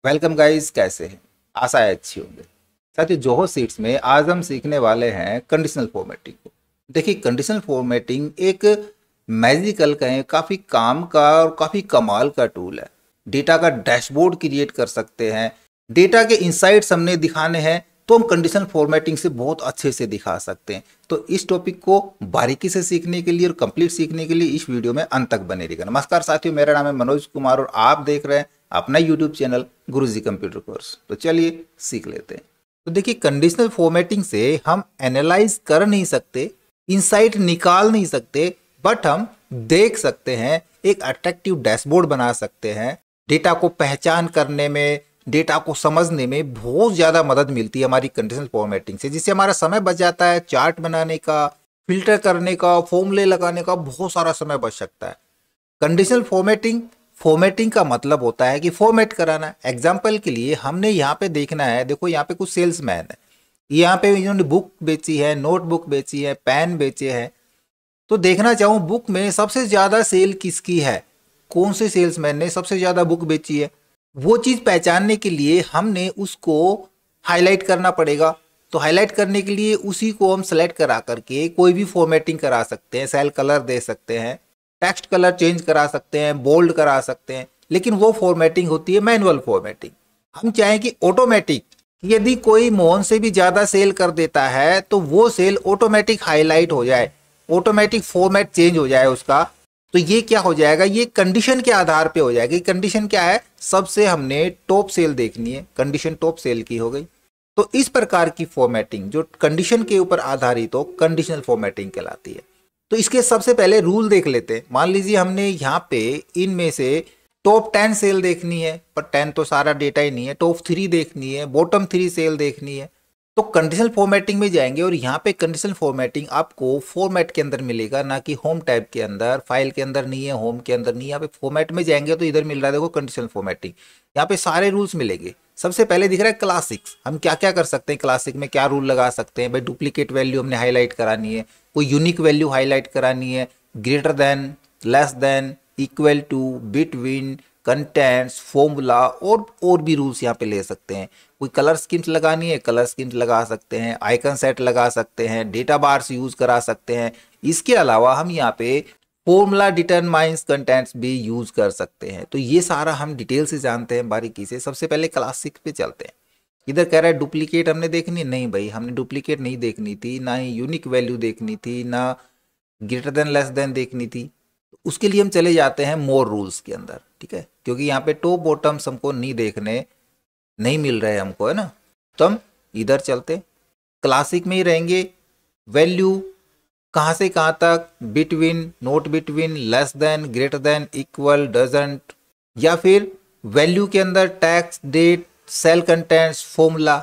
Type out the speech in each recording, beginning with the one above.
Welcome guys, कैसे हैं? आशा है अच्छी होंगे। साथियों, जोहो सीट्स में आज हम सीखने वाले हैं कंडीशनल फॉर्मेटिंग को। देखिए, कंडीशनल फॉर्मेटिंग एक मैजिकल कहें, काफ़ी काम का और काफ़ी कमाल का टूल है। डेटा का डैशबोर्ड क्रिएट कर सकते हैं। डेटा के इंसाइट्स हमने दिखाने हैं तो हम कंडीशनल फॉर्मेटिंग से बहुत अच्छे से दिखा सकते हैं। तो इस टॉपिक को बारीकी से सीखने के लिए और कंप्लीट सीखने के लिए इस वीडियो में अंत तक बने रहिएगा। नमस्कार साथियों, मेरा नाम है मनोज कुमार और आप देख रहे हैं अपना यूट्यूब चैनल गुरुजी कंप्यूटर कोर्स। तो चलिए सीख लेते हैं। तो देखिए, कंडीशनल फॉर्मेटिंग से हम एनालाइज कर नहीं सकते, इंसाइट निकाल नहीं सकते, बट हम देख सकते हैं, एक अट्रैक्टिव डैशबोर्ड बना सकते हैं। डेटा को पहचान करने में, डेटा को समझने में बहुत ज़्यादा मदद मिलती है हमारी कंडीशनल फॉर्मेटिंग से, जिससे हमारा समय बच जाता है। चार्ट बनाने का, फिल्टर करने का, फॉर्मूले लगाने का बहुत सारा समय बच सकता है। कंडीशनल फॉर्मेटिंग का मतलब होता है कि फॉर्मेट कराना। एग्जाम्पल के लिए हमने यहाँ पे देखना है, देखो यहाँ पे कुछ सेल्समैन है, यहाँ पे इन्होंने बुक बेची है, नोटबुक बेची है, पेन बेचे हैं। तो देखना चाहूँ बुक में सबसे ज़्यादा सेल किसकी है, कौन से सेल्समैन ने सबसे ज़्यादा बुक बेची है, वो चीज़ पहचानने के लिए हमने उसको हाईलाइट करना पड़ेगा। तो हाईलाइट करने के लिए उसी को हम सेलेक्ट करा करके कोई भी फॉर्मेटिंग करा सकते हैं, सेल कलर दे सकते हैं, टेक्स्ट कलर चेंज करा सकते हैं, बोल्ड करा सकते हैं। लेकिन वो फॉर्मेटिंग होती है मैनुअल फॉर्मेटिंग। हम चाहें कि ऑटोमेटिक, यदि कोई मोहन से भी ज़्यादा सेल कर देता है तो वो सेल ऑटोमेटिक हाईलाइट हो जाए, ऑटोमेटिक फॉर्मेट चेंज हो जाए उसका। तो ये क्या हो जाएगा, ये कंडीशन के आधार पे हो जाएगा। कंडीशन क्या है, सबसे हमने टॉप सेल देखनी है, कंडीशन टॉप सेल की हो गई। तो इस प्रकार की फॉर्मेटिंग जो कंडीशन के ऊपर आधारित हो, कंडीशनल फॉर्मेटिंग कहलाती है। तो इसके सबसे पहले रूल देख लेते हैं। मान लीजिए हमने यहाँ पे इनमें से टॉप 10 सेल देखनी है, पर 10 तो सारा डेटा ही नहीं है, टॉप 3 देखनी है, बॉटम 3 सेल देखनी है। तो कंडीशनल फॉर्मेटिंग में जाएंगे और यहाँ पे कंडीशनल फॉर्मेटिंग आपको फॉर्मेट के अंदर मिलेगा, ना कि होम टैब के अंदर। फाइल के अंदर नहीं है, होम के अंदर नहीं है, यहाँ पे फॉर्मेट में जाएंगे तो इधर मिल रहा है, देखो कंडीशनल फॉर्मेटिंग। यहाँ पे सारे रूल्स मिलेंगे। सबसे पहले दिख रहा है क्लासिक्स। हम क्या क्या कर सकते हैं, क्लासिक में क्या रूल लगा सकते हैं भाई। डुप्लीकेट वैल्यू हमने हाईलाइट करानी है, कोई यूनिक वैल्यू हाईलाइट करानी है, greater than, less than, equal to, between, contents, formula और भी रूल्स यहाँ पे ले सकते हैं। कोई कलर स्कीम्स लगानी है, कलर स्कीम्स लगा सकते हैं, आइकन सेट लगा सकते हैं, डेटा बार्स यूज करा सकते हैं। इसके अलावा हम यहाँ पे फॉर्मूला डिटरमाइंस कंटेंट्स भी यूज कर सकते हैं। तो ये सारा हम डिटेल से जानते हैं बारीकी से। सबसे पहले क्लासिक पे चलते हैं। इधर कह रहा है डुप्लीकेट हमने देखनी, नहीं भाई हमने डुप्लीकेट नहीं देखनी थी, ना ही यूनिक वैल्यू देखनी थी, ना ग्रेटर देन लेस देन देखनी थी। उसके लिए हम चले जाते हैं मोर रूल्स के अंदर, ठीक है, क्योंकि यहाँ पे टॉप बॉटम्स हमको नहीं देखने, नहीं मिल रहे हमको, है ना। तो हम इधर चलते, क्लासिक में ही रहेंगे। वैल्यू कहाँ से कहाँ तक, between, not between, less than, greater than, equal, doesn't, या फिर वैल्यू के अंदर text, date, cell contents, formula.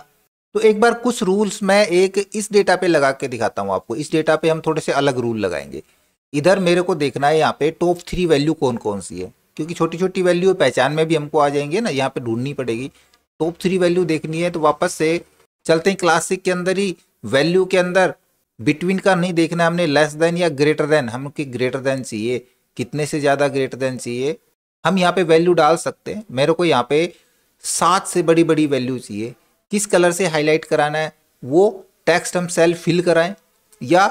तो एक बार कुछ रूल्स मैं एक इस डेटा पे लगा के दिखाता हूँ आपको। इस डेटा पे हम थोड़े से अलग रूल लगाएंगे। इधर मेरे को देखना है यहाँ पे टॉप 3 वैल्यू कौन कौन सी है, क्योंकि छोटी छोटी वैल्यू पहचान में भी हमको आ जाएंगे ना, यहाँ पे ढूंढनी पड़ेगी। टॉप 3 वैल्यू देखनी है तो वापस से चलते हैं क्लासिक के अंदर ही। वैल्यू के अंदर बिटवीन का नहीं देखना हमने, लेस देन या ग्रेटर देन, हमको ग्रेटर देन चाहिए, कितने से ज़्यादा ग्रेटर देन चाहिए। हम यहाँ पे वैल्यू डाल सकते हैं। मेरे को यहाँ पे 7 से बड़ी बड़ी वैल्यू चाहिए। किस कलर से हाईलाइट कराना है, वो टेक्स्ट हम सेल फिल कराएं या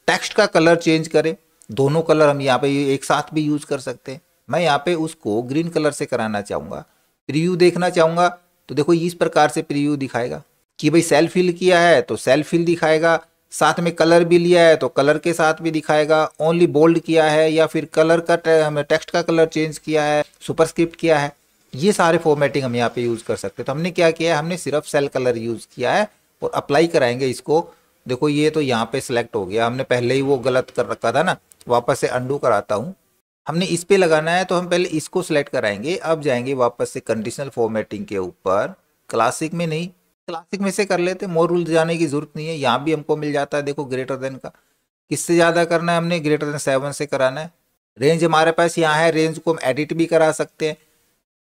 टेक्स्ट का कलर चेंज करें, दोनों कलर हम यहाँ पे एक साथ भी यूज कर सकते हैं। मैं यहाँ पे उसको ग्रीन कलर से कराना चाहूँगा। प्रीव्यू देखना चाहूँगा तो देखो इस प्रकार से प्रीव्यू दिखाएगा कि भाई सेल फिल किया है तो सेल फिल दिखाएगा, साथ में कलर भी लिया है तो कलर के साथ भी दिखाएगा, ओनली बोल्ड किया है या फिर कलर का टेक्स्ट का कलर चेंज किया है, सुपरस्क्रिप्ट किया है, ये सारे फॉर्मेटिंग हम यहाँ पे यूज कर सकते हैं। तो हमने क्या किया है, हमने सिर्फ सेल कलर यूज किया है और अप्लाई कराएंगे इसको। देखो ये तो यहाँ पे सिलेक्ट हो गया, हमने पहले ही वो गलत कर रखा था ना, वापस से अंडू कराता हूँ। हमने इस पे लगाना है तो हम पहले इसको सिलेक्ट कराएंगे। अब जाएंगे वापस से कंडीशनल फॉर्मेटिंग के ऊपर, क्लासिक में नहीं, क्लासिक में से कर लेते, मोर रूल जाने की जरूरत नहीं है। यहाँ भी हमको मिल जाता है, देखो ग्रेटर देन का किससे ज़्यादा करना है, हमने ग्रेटर देन 7 से कराना है। रेंज हमारे पास यहाँ है, रेंज को हम एडिट भी करा सकते हैं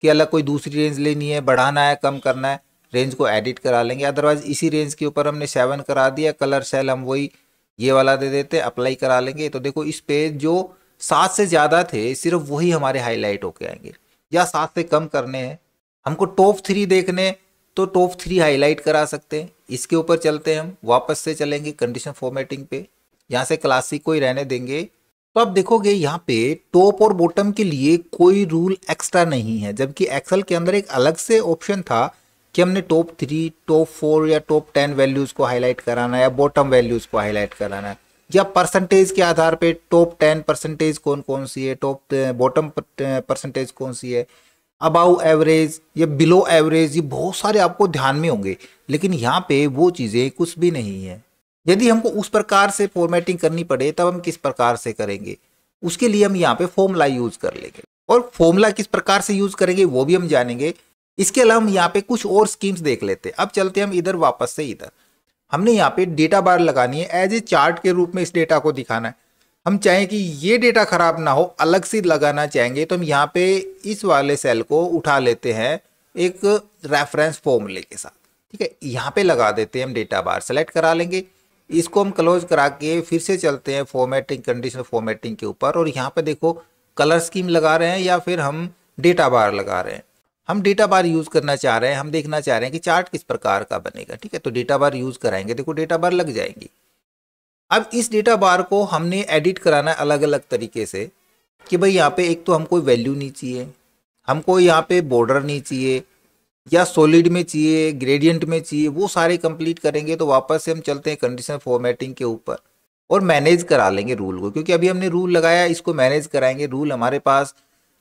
कि अलग कोई दूसरी रेंज लेनी है, बढ़ाना है, कम करना है, रेंज को एडिट करा लेंगे। अदरवाइज इसी रेंज के ऊपर हमने 7 करा दिया, कलर सेल हम वही ये वाला दे देते, अप्लाई करा लेंगे। तो देखो इस पे जो 7 से ज़्यादा थे सिर्फ वही हमारे हाईलाइट होके आएंगे, या 7 से कम करने हैं हमको टॉप 3 देखने, तो टॉप 3 हाईलाइट करा सकते हैं। इसके ऊपर चलते हैं, हम वापस से चलेंगे कंडीशन फॉर्मेटिंग पे, यहाँ से क्लासिक को ही रहने देंगे। तो आप देखोगे यहाँ पे टॉप और बॉटम के लिए कोई रूल एक्स्ट्रा नहीं है, जबकि एक्सेल के अंदर एक अलग से ऑप्शन था कि हमने टॉप 3, टॉप 4 या टॉप 10 वैल्यूज को हाईलाइट कराना है या बॉटम वैल्यूज को हाईलाइट कराना है, या परसेंटेज के आधार पे टॉप 10 परसेंटेज कौन कौन सी है, टॉप बॉटम परसेंटेज कौन सी है, अबाउ एवरेज या बिलो एवरेज, ये बहुत सारे आपको ध्यान में होंगे। लेकिन यहाँ पे वो चीज़ें कुछ भी नहीं है। यदि हमको उस प्रकार से फॉर्मेटिंग करनी पड़े तब हम किस प्रकार से करेंगे, उसके लिए हम यहाँ पे फॉर्मूला यूज कर लेंगे, और फॉर्मूला किस प्रकार से यूज करेंगे वो भी हम जानेंगे। इसके अलावा हम यहाँ पे कुछ और स्कीम्स देख लेते हैं। अब चलते हैं हम इधर, वापस से इधर हमने यहाँ पे डेटा बार लगानी है, एज ए चार्ट के रूप में इस डेटा को दिखाना है। हम चाहें कि ये डेटा खराब ना हो, अलग से लगाना चाहेंगे, तो हम यहाँ पे इस वाले सेल को उठा लेते हैं एक रेफरेंस फॉर्मूले के साथ, ठीक है। यहाँ पे लगा देते हैं हम डेटा बार, सेलेक्ट करा लेंगे, इसको हम क्लोज करा के फिर से चलते हैं फॉर्मेटिंग, कंडीशनल फॉर्मेटिंग के ऊपर, और यहाँ पे देखो कलर स्कीम लगा रहे हैं या फिर हम डेटा बार लगा रहे हैं। हम डेटा बार यूज करना चाह रहे हैं, हम देखना चाह रहे हैं कि चार्ट किस प्रकार का बनेगा, ठीक है। तो डेटा बार यूज कराएंगे, देखो डेटा बार लग जाएंगी। अब इस डेटा बार को हमने एडिट कराना है अलग अलग तरीके से, कि भाई यहाँ पे एक तो हमको वैल्यू नहीं चाहिए, हमको यहाँ पे बॉर्डर नहीं चाहिए, या सॉलिड में चाहिए, ग्रेडियंट में चाहिए, वो सारे कंप्लीट करेंगे। तो वापस से हम चलते हैं कंडीशनल फॉर्मेटिंग के ऊपर और मैनेज करा लेंगे रूल को, क्योंकि अभी हमने रूल लगाया, इसको मैनेज कराएंगे। रूल हमारे पास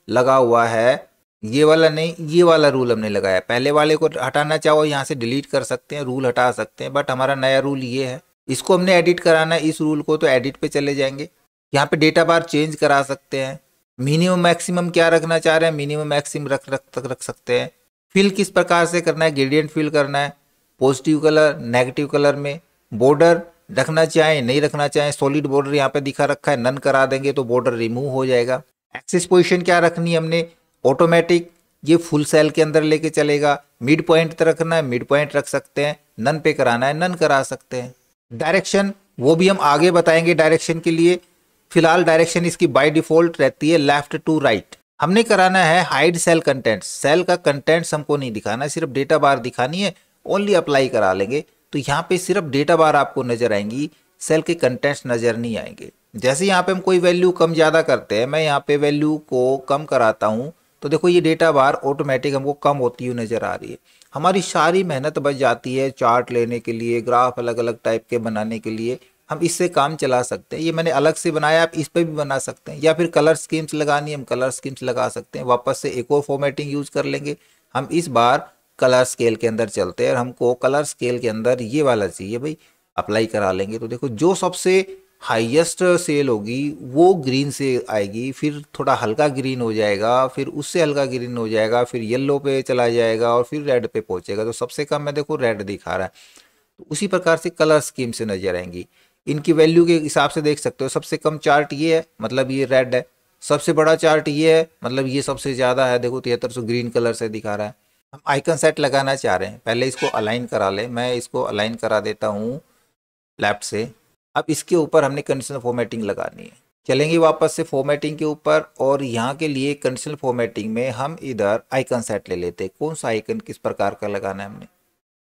लगा हुआ है, ये वाला नहीं, ये वाला रूल हमने लगाया। पहले वाले को हटाना चाहो यहाँ से डिलीट कर सकते हैं, रूल हटा सकते हैं, बट हमारा नया रूल ये है, इसको हमने एडिट कराना है इस रूल को, तो एडिट पे चले जाएंगे। यहाँ पे डेटा बार चेंज करा सकते हैं, मिनिमम मैक्सिमम क्या रखना चाह रहे हैं, मिनिमम मैक्सिमम रख सकते हैं। फिल किस प्रकार से करना है, ग्रेडियंट फिल करना है, पॉजिटिव कलर, नेगेटिव कलर में। बॉर्डर रखना चाहें, नहीं रखना चाहें, सॉलिड बॉर्डर यहाँ पे दिखा रखा है, नन करा देंगे तो बॉर्डर रिमूव हो जाएगा। एक्सिस पोजीशन क्या रखनी है हमने, ऑटोमेटिक, ये फुल सेल के अंदर लेके चलेगा। मिड पॉइंट रखना है, मिड पॉइंट रख सकते हैं, नन पे कराना है, नन करा सकते हैं। डायरेक्शन वो भी हम आगे बताएंगे डायरेक्शन के लिए। फिलहाल डायरेक्शन इसकी बाय डिफॉल्ट रहती है लेफ्ट टू राइट। हमने कराना है हाइड सेल कंटेंट्स, सेल का कंटेंट्स हमको नहीं दिखाना, सिर्फ डेटा बार दिखानी है, ओनली अप्लाई करा लेंगे। तो यहाँ पे सिर्फ डेटा बार आपको नजर आएंगी, सेल के कंटेंट्स नजर नहीं आएंगे। जैसे यहाँ पे हम कोई वैल्यू कम ज़्यादा करते हैं, मैं यहाँ पे वैल्यू को कम कराता हूँ, तो देखो ये डेटा बार ऑटोमेटिक हमको कम होती हुई नजर आ रही है। हमारी सारी मेहनत बच जाती है चार्ट लेने के लिए, ग्राफ अलग अलग टाइप के बनाने के लिए, हम इससे काम चला सकते हैं। ये मैंने अलग से बनाया, आप इस पे भी बना सकते हैं, या फिर कलर स्कीम्स लगानी है, हम कलर स्कीम्स लगा सकते हैं। वापस से एक और फॉर्मेटिंग यूज कर लेंगे। हम इस बार कलर स्केल के अंदर चलते हैं, और हमको कलर स्केल के अंदर ये वाला चाहिए भाई, अप्लाई करा लेंगे। तो देखो जो सबसे हाईएस्ट सेल होगी वो ग्रीन से आएगी, फिर थोड़ा हल्का ग्रीन हो जाएगा, फिर उससे हल्का ग्रीन हो जाएगा, फिर येलो पे चला जाएगा, और फिर रेड पे पहुंचेगा। तो सबसे कम में देखो रेड दिखा रहा है, तो उसी प्रकार से कलर स्कीम से नजर आएंगी। इनकी वैल्यू के हिसाब से देख सकते हो, सबसे कम चार्ट ये है, मतलब ये रेड है। सबसे बड़ा चार्ट ये है, मतलब ये सबसे ज़्यादा है, देखो 7300 ग्रीन कलर से दिखा रहा है। हम आइकन सेट लगाना चाह रहे हैं, पहले इसको अलाइन करा ले, मैं इसको अलाइन करा देता हूँ लेफ्ट से। अब इसके ऊपर हमने कंडीशनल फॉर्मेटिंग लगानी है। चलेंगे वापस से फॉर्मेटिंग के ऊपर, और यहाँ के लिए कंडीशनल फॉर्मेटिंग में हम इधर आइकन सेट ले लेते हैं। कौन सा आइकन किस प्रकार का लगाना है हमने,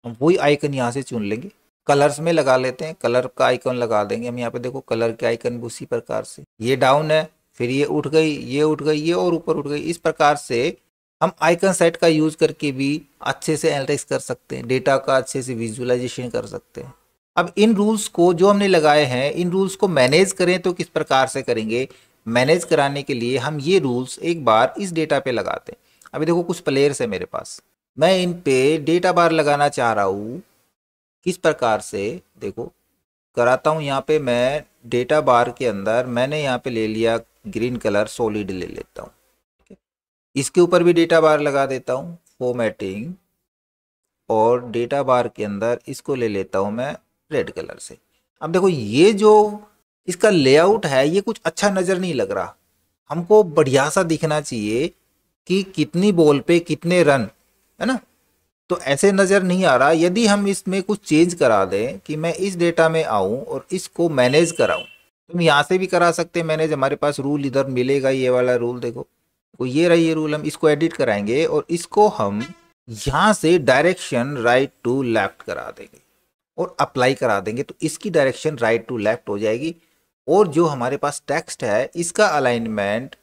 हम वही आइकन यहाँ से चुन लेंगे। कलर्स में लगा लेते हैं, कलर का आइकन लगा देंगे हम यहाँ पे। देखो कलर के आइकन भी उसी प्रकार से, ये डाउन है, फिर ये उठ गई, ये उठ गई, ये और ऊपर उठ गई। इस प्रकार से हम आइकन सेट का यूज करके भी अच्छे से एनालिटिक्स कर सकते हैं, डेटा का अच्छे से विजुअलाइजेशन कर सकते हैं। अब इन रूल्स को जो हमने लगाए हैं, इन रूल्स को मैनेज करें तो किस प्रकार से करेंगे। मैनेज कराने के लिए हम ये रूल्स एक बार इस डेटा पे लगाते हैं। अभी देखो कुछ प्लेयर्स है मेरे पास, मैं इन पे डेटा बार लगाना चाह रहा हूँ। किस प्रकार से देखो कराता हूँ, यहाँ पे मैं डेटा बार के अंदर मैंने यहाँ पे ले लिया ग्रीन कलर, सॉलिड ले लेता हूँ, ठीक है। इसके ऊपर भी डेटा बार लगा देता हूँ, फॉर्मेटिंग, और डेटा बार के अंदर इसको ले लेता हूँ मैं रेड कलर से। अब देखो ये जो इसका लेआउट है ये कुछ अच्छा नज़र नहीं लग रहा, हमको बढ़िया सा दिखना चाहिए कि कितनी बॉल पे कितने रन, है ना। तो ऐसे नज़र नहीं आ रहा। यदि हम इसमें कुछ चेंज करा दें कि मैं इस डेटा में आऊं और इसको मैनेज कराऊं, तो हम यहाँ से भी करा सकते हैं मैनेज। हमारे पास रूल इधर मिलेगा, ये वाला रूल देखो, तो ये रही ये रूल, हम इसको एडिट कराएंगे और इसको हम यहाँ से डायरेक्शन राइट टू लेफ्ट करा देंगे और अप्लाई करा देंगे, तो इसकी डायरेक्शन राइट टू लेफ्ट हो जाएगी। और जो हमारे पास टेक्स्ट है इसका अलाइनमेंट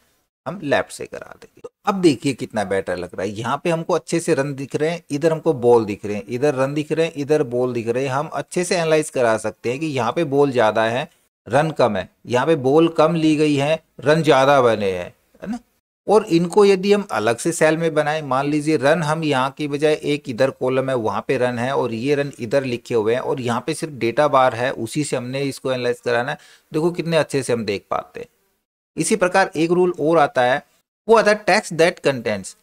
हम लेफ्ट से करा देंगे। तो अब देखिए कितना बेटर लग रहा है। यहाँ पे हमको अच्छे से रन दिख रहे हैं, इधर हमको बॉल दिख रहे हैं, इधर रन दिख रहे हैं, इधर बॉल दिख रहे हैं। हम अच्छे से एनालाइज करा सकते हैं कि यहाँ पे बॉल ज्यादा है, रन कम है, यहाँ पे बॉल कम ली गई है, रन ज्यादा बने हैं, है ना। और इनको यदि हम अलग से सेल में बनाए, मान लीजिए रन हम यहाँ की बजाय एक इधर कॉलम है वहां पे रन है और ये रन इधर लिखे हुए हैं और यहाँ पे सिर्फ डेटा बार है, उसी से हमने इसको एनालाइज कराना है। देखो कितने अच्छे से हम देख पाते हैं। इसी प्रकार एक रूल और आता है, वो आता है टेक्स्ट दैट कंटेंट्स।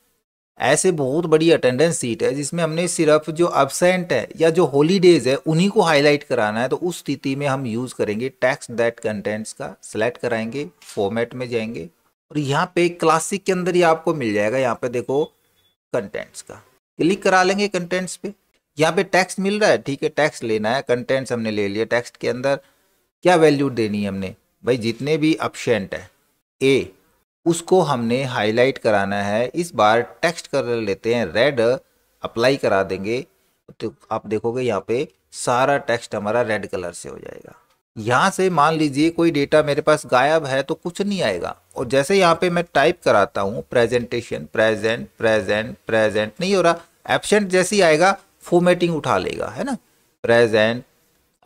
ऐसे बहुत बड़ी अटेंडेंस सीट है जिसमें हमने सिर्फ जो अब्सेंट है या जो हॉलीडेज है उन्हीं को हाईलाइट कराना है, तो उस स्थिति में हम यूज करेंगे टेक्स्ट दैट कंटेंट्स का। सिलेक्ट कराएंगे, फॉर्मेट में जाएंगे और यहाँ पे क्लासिक के अंदर ही आपको मिल जाएगा, यहाँ पे देखो कंटेंट्स का क्लिक करा लेंगे। कंटेंट्स पे यहाँ पे टेक्स्ट मिल रहा है, ठीक है, टेक्स्ट लेना है, कंटेंट्स हमने ले लिया। टेक्स्ट के अंदर क्या वैल्यू देनी है हमने, भाई जितने भी अब्सेंट है ए उसको हमने हाईलाइट कराना है। इस बार टेक्स्ट कलर लेते हैं रेड, अप्लाई करा देंगे तो आप देखोगे यहाँ पे सारा टेक्स्ट हमारा रेड कलर से हो जाएगा। यहाँ से मान लीजिए कोई डेटा मेरे पास गायब है तो कुछ नहीं आएगा, और जैसे यहाँ पे मैं टाइप कराता हूँ प्रेजेंटेशन, प्रेजेंट प्रेजेंट प्रेजेंट, नहीं हो रहा, एब्सेंट जैसे ही आएगा फॉर्मेटिंग उठा लेगा, है ना, present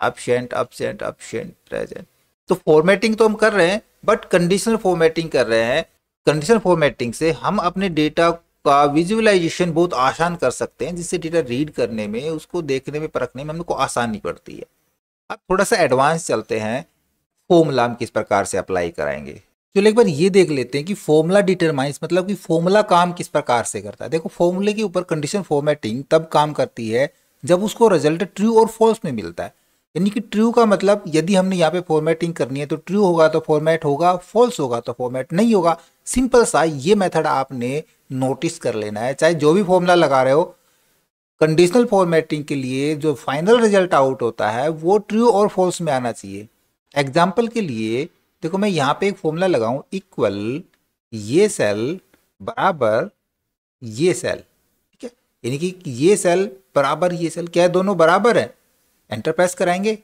absent absent absent present. तो फॉर्मेटिंग तो हम कर रहे हैं बट कंडीशनल फॉर्मेटिंग कर रहे हैं। कंडीशनल फॉर्मेटिंग से हम अपने डेटा का विजुअलाइजेशन बहुत आसान कर सकते हैं, जिससे डेटा रीड करने में, उसको देखने में, परखने में हमको आसानी पड़ती है। अब थोड़ा सा एडवांस चलते हैं, फॉर्मूला हम किस प्रकार से अप्लाई कराएंगे। चलो एक बार ये देख लेते हैं कि फॉर्मूला डिटरमाइंस, मतलब कि फॉर्मूला काम किस प्रकार से करता है। देखो फॉर्मूले के ऊपर कंडीशन फॉर्मेटिंग तब काम करती है जब उसको रिजल्ट ट्रू और फॉल्स में मिलता है। यानी कि ट्रू का मतलब यदि हमने यहाँ पे फॉर्मेटिंग करनी है तो ट्रू होगा तो फॉर्मेट होगा, फॉल्स होगा तो फॉर्मेट नहीं होगा। सिंपल सा ये मेथड आपने नोटिस कर लेना है, चाहे जो भी फॉर्मूला लगा रहे हो। कंडीशनल फॉर्मेटिंग के लिए जो फाइनल रिजल्ट आउट होता है वो ट्रू और फॉल्स में आना चाहिए। एग्जाम्पल के लिए देखो मैं यहाँ पे एक फॉर्मूला लगाऊं, इक्वल ये सेल बराबर ये सेल, ठीक है, यानी कि ये सेल बराबर ये सेल, क्या है, दोनों बराबर है। एंटर प्रेस कराएंगे,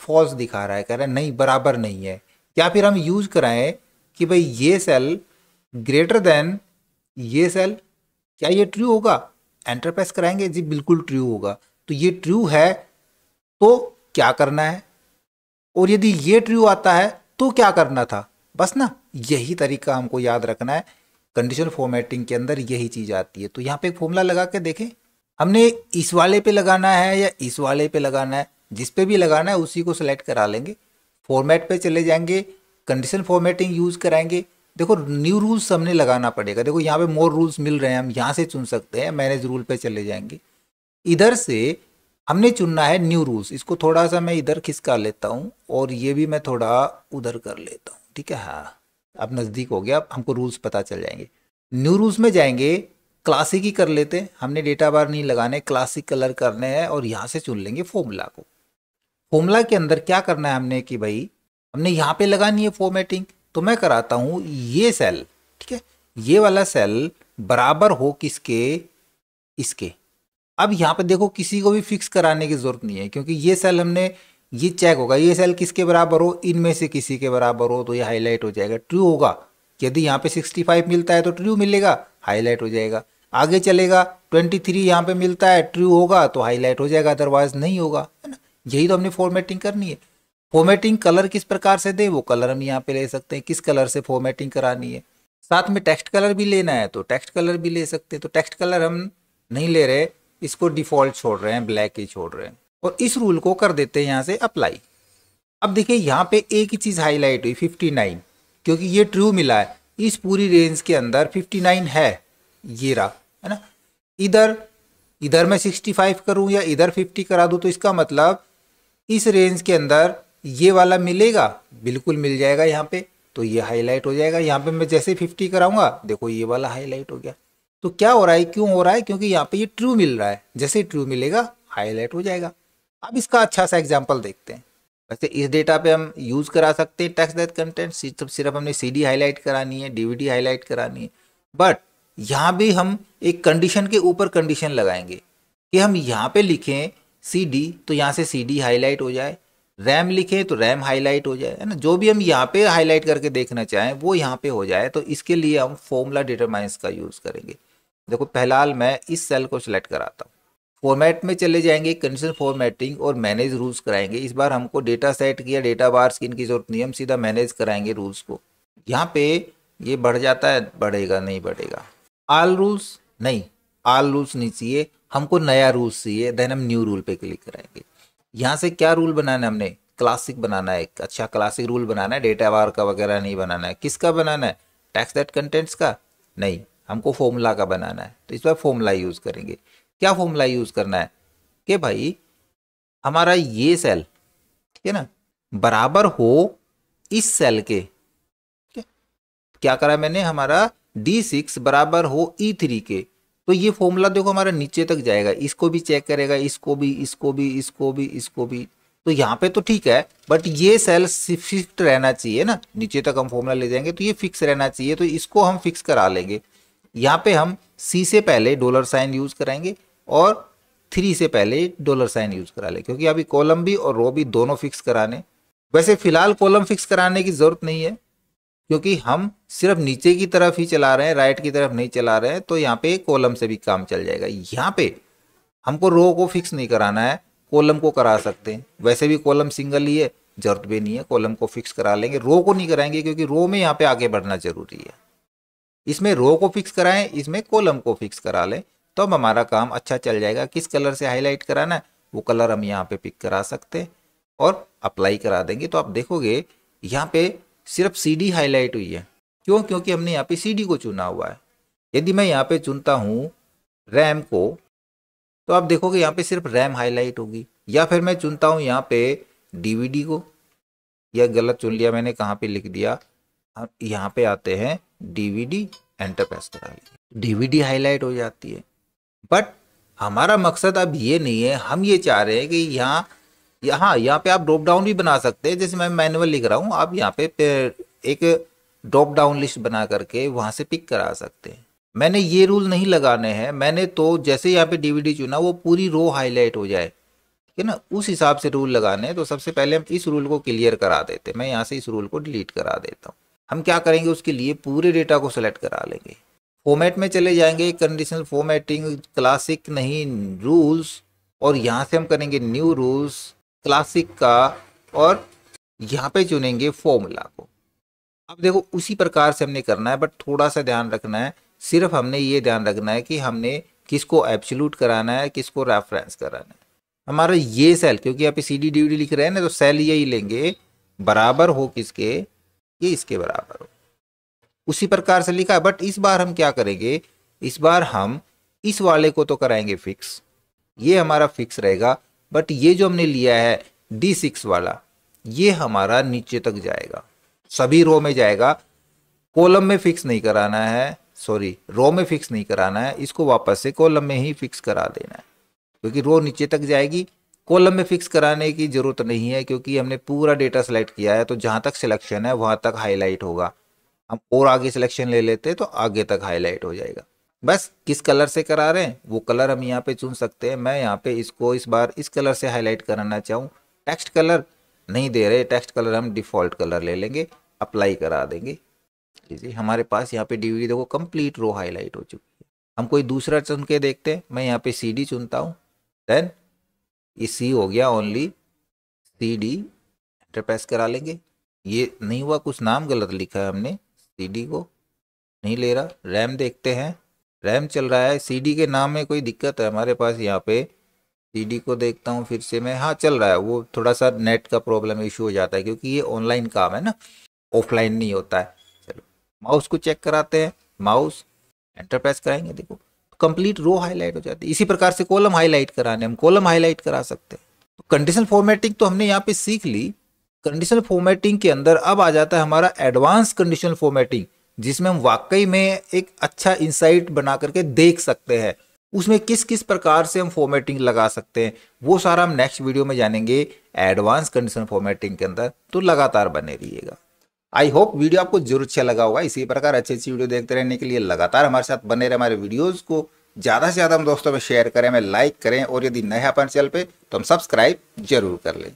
फॉल्स दिखा रहा है, कह रहा है नहीं बराबर नहीं है। या फिर हम यूज कराएं कि भाई ये सेल ग्रेटर देन ये सेल, क्या ये ट्रू होगा। एंटर प्रेस कराएंगे, जी बिल्कुल ट्रू होगा। तो ये ट्रू है तो क्या करना है, और यदि ये ट्रू आता है तो क्या करना था, बस ना, यही तरीका हमको याद रखना है। कंडीशनल फॉर्मेटिंग के अंदर यही चीज आती है। तो यहाँ पे एक फॉर्मूला लगा के देखें, हमने इस वाले पे लगाना है या इस वाले पे लगाना है, जिस पे भी लगाना है उसी को सिलेक्ट करा लेंगे। फॉर्मेट पे चले जाएंगे, कंडीशन फॉर्मेटिंग यूज कराएंगे। देखो न्यू रूल्स हमने लगाना पड़ेगा, देखो यहाँ पे मोर रूल्स मिल रहे हैं, हम यहाँ से चुन सकते हैं। मैनेज रूल पे चले जाएंगे, इधर से हमने चुनना है न्यू रूल्स। इसको थोड़ा सा मैं इधर खिसका लेता हूँ और ये भी मैं थोड़ा उधर कर लेता हूँ, ठीक है। हाँ अब नज़दीक हो गया, अब हमको रूल्स पता चल जाएंगे। न्यू रूल्स में जाएंगे, क्लासिक ही कर लेते हैं, हमने डेटा बार नहीं लगाने, क्लासिक कलर करने हैं और यहाँ से चुन लेंगे फॉर्मूला को। फॉर्मूला के अंदर क्या करना है हमने कि भाई हमने यहाँ पे लगानी है फॉर्मेटिंग, तो मैं कराता हूँ ये सेल, ठीक है, ये वाला सेल बराबर हो किसके, इसके। अब यहाँ पे देखो किसी को भी फिक्स कराने की जरूरत नहीं है, क्योंकि ये सेल हमने, ये चेक होगा ये सेल किसके बराबर हो, इनमें से किसी के बराबर हो तो ये हाईलाइट हो जाएगा, ट्रू होगा। यदि यहाँ पे 65 मिलता है तो ट्रू मिलेगा, हाईलाइट हो जाएगा। आगे चलेगा 23 यहाँ पे मिलता है, ट्रू होगा तो हाईलाइट हो जाएगा, अदरवाइज नहीं होगा, है ना। यही तो हमने फॉर्मेटिंग करनी है। फॉर्मेटिंग कलर किस प्रकार से दे, वो कलर हम यहाँ पे ले सकते हैं, किस कलर से फॉर्मेटिंग करानी है। साथ में टेक्स्ट कलर भी लेना है तो टेक्स्ट कलर भी ले सकते हैं। तो टेक्स्ट कलर हम नहीं ले रहे, इसको डिफॉल्ट छोड़ रहे हैं, ब्लैक ही छोड़ रहे हैं, और इस रूल को कर देते हैं यहाँ से अप्लाई। अब देखिए यहाँ पे एक ही चीज हाईलाइट हुई 59, क्योंकि ये ट्रू मिला है। इस पूरी रेंज के अंदर 59 है, ये रहा, है ना। इधर मैं 65 करूं या इधर 50 करा दूं तो इसका मतलब इस रेंज के अंदर ये वाला मिलेगा, बिल्कुल मिल जाएगा यहाँ पे, तो ये हाईलाइट हो जाएगा। यहाँ पे मैं जैसे 50 कराऊंगा, देखो ये वाला हाईलाइट हो गया। तो क्या हो रहा है, क्यों हो रहा है, क्योंकि यहाँ पे ये ट्रू मिल रहा है, जैसे ट्रू मिलेगा हाईलाइट हो जाएगा। अब इसका अच्छा सा एग्जाम्पल देखते हैं। वैसे इस डेटा पे हम यूज करा सकते हैं टेक्स्ट दैट कंटेंट, सिर्फ हमने CD हाईलाइट करानी है, DVD हाईलाइट करानी है, बट यहाँ भी हम एक कंडीशन के ऊपर कंडीशन लगाएंगे कि हम यहाँ पे लिखें CD तो यहाँ से CD हाईलाइट हो जाए, रैम लिखें तो रैम हाईलाइट हो जाए, है ना। जो भी हम यहाँ पे हाईलाइट करके देखना चाहें वो यहाँ पे हो जाए। तो इसके लिए हम फॉर्मूला डिटरमाइंस का यूज़ करेंगे। देखो फिलहाल मैं इस सेल को सिलेक्ट कराता हूँ, फॉर्मेट में चले जाएंगे, कंडीशनल फॉर्मेटिंग और मैनेज रूल्स कराएंगे। इस बार हमको डेटा सेट की या डेटा बार्स की इनकी जरूरत नहीं, हम सीधा मैनेज कराएंगे रूल्स को। यहाँ पे ये बढ़ जाता है, बढ़ेगा नहीं बढ़ेगा। ऑल रूल्स नहीं, ऑल रूल्स नहीं चाहिए हमको, नया रूल्स चाहिए। देन हम न्यू रूल पे क्लिक कराएंगे। यहाँ से क्या रूल बनाना है हमने, क्लासिक बनाना है, एक अच्छा क्लासिक रूल बनाना है, डेटा बार का वगैरह नहीं बनाना है। किसका बनाना है, टेक्स्ट दैट कंटेंट्स का नहीं, हमको फॉर्मूला का बनाना है। तो इस बार फॉर्मूला यूज़ करेंगे। क्या फॉर्मूला यूज़ करना है कि भाई हमारा ये सेल, ठीक है ना, बराबर हो इस सेल के, क्या करा मैंने, हमारा D6 बराबर हो E3 के। तो ये फॉर्मूला देखो हमारा नीचे तक जाएगा, इसको भी चेक करेगा, इसको भी, इसको भी, इसको भी, इसको भी। तो यहाँ पे तो ठीक है, बट ये सेल शिफ्ट रहना चाहिए ना, नीचे तक हम फॉर्मूला ले जाएंगे तो ये फिक्स रहना चाहिए। तो इसको हम फिक्स करा लेंगे। यहाँ पे हम C से पहले $साइन यूज कराएंगे और 3 से पहले $साइन यूज करा लेंगे, क्योंकि अभी कॉलम भी और रो भी दोनों फिक्स कराने। वैसे फिलहाल कॉलम फिक्स कराने की जरूरत नहीं है, क्योंकि हम सिर्फ नीचे की तरफ ही चला रहे हैं, राइट की तरफ नहीं चला रहे हैं। तो यहाँ पे कॉलम से भी काम चल जाएगा। यहाँ पे हमको रो को फिक्स नहीं कराना है, कॉलम को करा सकते हैं। वैसे भी कॉलम सिंगल ही है, जरूरत भी नहीं है, कॉलम को फिक्स करा लेंगे। रो को नहीं कराएंगे क्योंकि रो में यहाँ पे आगे बढ़ना जरूरी है। इसमें रो को फिक्स कराएं, इसमें कॉलम को फिक्स करा लें, तो अब हमारा काम अच्छा चल जाएगा। किस कलर से हाईलाइट कराना है वो कलर हम यहाँ पे पिक करा सकते हैं और अप्लाई करा देंगे। तो आप देखोगे यहाँ पे सिर्फ CD हाईलाइट हुई है। क्यों, क्योंकि हमने यहाँ पे CD को चुना हुआ है। यदि मैं यहाँ पे चुनता हूँ रैम को, तो आप देखोगे यहाँ पे सिर्फ रैम हाईलाइट होगी। या फिर मैं चुनता हूँ यहाँ पे DVD को, या गलत चुन लिया मैंने, कहाँ पे लिख दिया, हम यहाँ पे आते हैं DVD, एंटर प्रेस करा लिया, DVD हाईलाइट हो जाती है। बट हमारा मकसद अब ये नहीं है, हम ये चाह रहे हैं कि यहाँ पे आप ड्रॉप डाउन भी बना सकते हैं। जैसे मैं मैनुअल लिख रहा हूँ, आप यहाँ पे एक ड्रॉप डाउन लिस्ट बना करके वहाँ से पिक करा सकते हैं। मैंने ये रूल नहीं लगाने हैं, मैंने तो जैसे यहाँ पे DVD चुना वो पूरी रो हाईलाइट हो जाए, ठीक है ना, उस हिसाब से रूल लगाने हैं। तो सबसे पहले हम इस रूल को क्लियर करा देते हैं। मैं यहाँ से इस रूल को डिलीट करा देता हूँ। हम क्या करेंगे, उसके लिए पूरे डेटा को सेलेक्ट करा लेंगे। फॉर्मेट में चले जाएंगे, कंडीशनल फॉर्मेटिंग, क्लासिक नहीं, रूल्स, और यहाँ से हम करेंगे न्यू रूल्स, क्लासिक का, और यहाँ पे चुनेंगे फॉर्मूला को। अब देखो उसी प्रकार से हमने करना है, बट थोड़ा सा ध्यान रखना है। सिर्फ हमने ये ध्यान रखना है कि हमने किसको एब्सोल्यूट कराना है, किसको रेफरेंस कराना है। हमारा ये सेल, क्योंकि यहाँ पे CD DVD लिख रहे हैं ना, तो सेल यही लेंगे, बराबर हो किसके, ये इसके बराबर हो, उसी प्रकार से लिखा है। बट इस बार हम क्या करेंगे, इस बार हम इस वाले को तो कराएंगे फिक्स, ये हमारा फिक्स रहेगा। बट ये जो हमने लिया है D6 वाला, ये हमारा नीचे तक जाएगा, सभी रो में जाएगा। कॉलम में फिक्स नहीं कराना है, सॉरी रो में फिक्स नहीं कराना है, इसको वापस से कॉलम में ही फिक्स करा देना है, क्योंकि रो नीचे तक जाएगी। कॉलम में फिक्स कराने की जरूरत नहीं है, क्योंकि हमने पूरा डेटा सेलेक्ट किया है। तो जहां तक सिलेक्शन है वहां तक हाईलाइट होगा। हम और आगे सिलेक्शन ले लेते तो आगे तक हाईलाइट हो जाएगा। बस किस कलर से करा रहे हैं वो कलर हम यहाँ पे चुन सकते हैं। मैं यहाँ पे इसको इस बार इस कलर से हाईलाइट कराना चाहूँ, टेक्स्ट कलर नहीं दे रहे, टेक्स्ट कलर हम डिफॉल्ट कलर ले लेंगे, अप्लाई करा देंगे। लीजिए हमारे पास यहाँ पे DVD देखो कंप्लीट रो हाईलाइट हो चुकी है। हम कोई दूसरा चुन के देखते हैं। मैं यहाँ पे CD चुनता हूँ, देन ये C हो गया, ओनली CD, एंटर प्रेस करा लेंगे। ये नहीं हुआ, कुछ नाम गलत लिखा है हमने, CD को नहीं ले रहा। रैम देखते हैं, रैम चल रहा है, CD के नाम में कोई दिक्कत है हमारे पास। यहाँ पे CD को देखता हूँ फिर से मैं, हाँ चल रहा है। वो थोड़ा सा नेट का प्रॉब्लम इशू हो जाता है, क्योंकि ये ऑनलाइन काम है ना, ऑफलाइन नहीं होता है। चलो माउस को चेक कराते हैं, माउस एंटर प्रेस कराएंगे, देखो कंप्लीट रो हाईलाइट हो जाती है। इसी प्रकार से कॉलम हाईलाइट कराने हम कॉलम हाईलाइट करा सकते हैं। तो कंडीशनल फॉर्मेटिंग तो हमने यहाँ पे सीख ली। कंडीशनल फॉर्मेटिंग के अंदर अब आ जाता है हमारा एडवांस कंडीशनल फॉर्मेटिंग, जिसमें हम वाकई में एक अच्छा इंसाइट बना करके देख सकते हैं उसमें किस किस प्रकार से हम फॉर्मेटिंग लगा सकते हैं। वो सारा हम नेक्स्ट वीडियो में जानेंगे एडवांस कंडीशनल फॉर्मेटिंग के अंदर। तो लगातार बने रहिएगा। आई होप वीडियो आपको जरूर अच्छा लगा होगा। इसी प्रकार अच्छी अच्छी वीडियो देखते रहने के लिए लगातार हमारे साथ बने रहे। हमारे वीडियोस को ज़्यादा से ज़्यादा हम दोस्तों में शेयर करें, हमें लाइक करें, और यदि नए हैं अपन चैनल पे तो हम सब्सक्राइब जरूर कर लें।